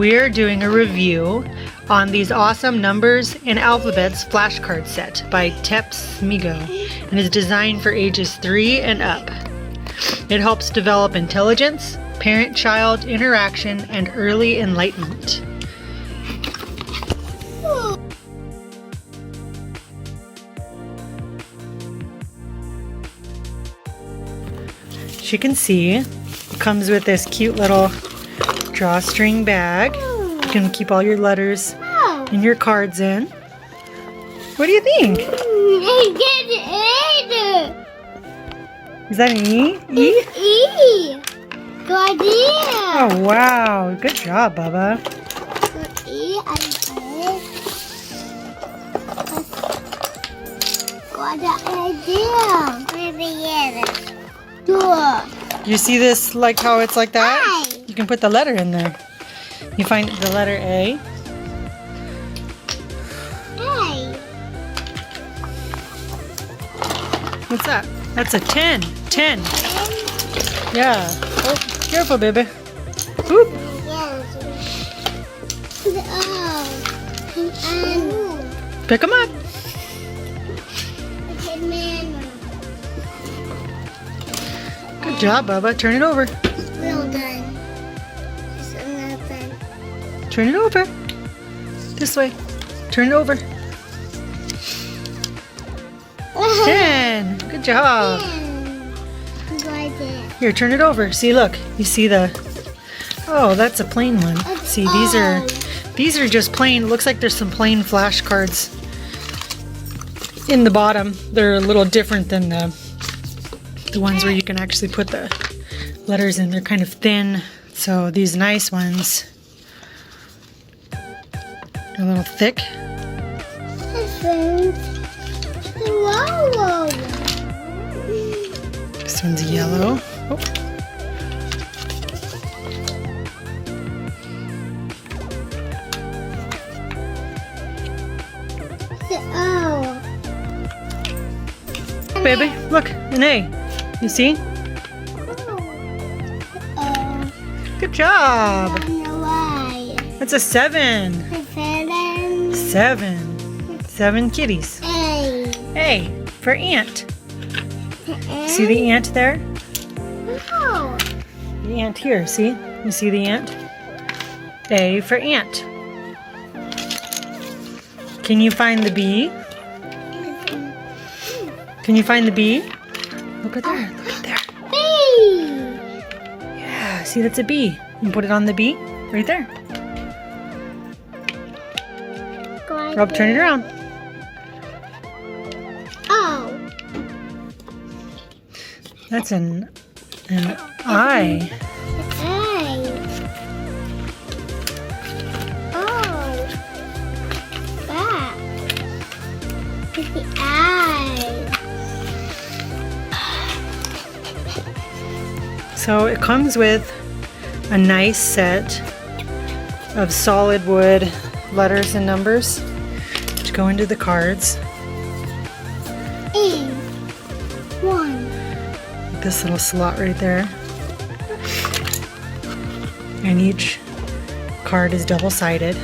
we're doing a review on these awesome numbers and alphabets flashcard set by Tepsmigo, and is designed for ages 3 and up. It helps develop intelligence, parent-child interaction, and early enlightenment. As you can see, it comes with this cute little drawstring bag. You can keep all your letters and your cards in. What do you think? Is that an E? E? E. Good idea. Oh, wow. Good job, Bubba. E, I Good idea. You see this, like how it's like that? Hi. You can put the letter in there. You find the letter A. Hey. What's that? That's a 10. 10. Yeah. Oh, careful, baby. Oop. Pick them up. Good job, Bubba. Turn it over. Well done. Just another. Turn it over. This way. Turn it over. 10. Good job. Here, turn it over. See, look. You see the... Oh, that's a plain one. See, these are just plain. Looks like there's some plain flashcards in the bottom. They're a little different than the ones where you can actually put the letters in. They're kind of thin. So these nice ones are a little thick. This one's yellow. Oh. Baby, look, an A. You see? Good job. That's a 7. 7. 7 kitties. A for ant. See the ant there? The ant here, see? You see the ant? A for ant. Can you find the bee? Can you find the bee? Look at there. Look at there. Bee. Yeah, see, that's a bee. You can put it on the bee right there. Rob, turn it around. Oh. That's an I. The eye. So it comes with a nice set of solid wood letters and numbers to go into the cards. A1. This little slot right there. And each card is double-sided.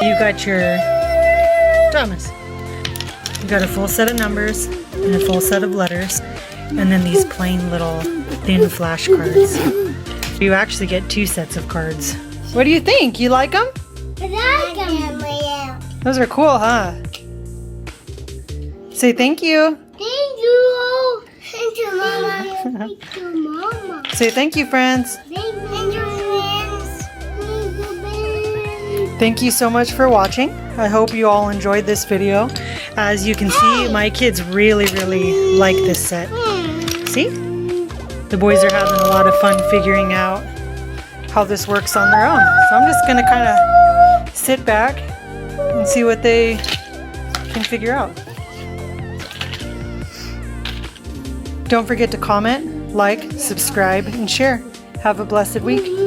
You got your Thomas. You got a full set of numbers and a full set of letters, and then these plain little thin flashcards. You actually get 2 sets of cards. What do you think? You like them? I like them. Those are cool, huh? Say thank you. Thank you. Thank you, Mama. Thank you, Mama. Say thank you, friends. Thank you, friends. Thank you so much for watching. I hope you all enjoyed this video. As you can see, my kids really like this set. See? The boys are having a lot of fun figuring out how this works on their own. So I'm just gonna kind of sit back and see what they can figure out. Don't forget to comment, like, subscribe, and share. Have a blessed week.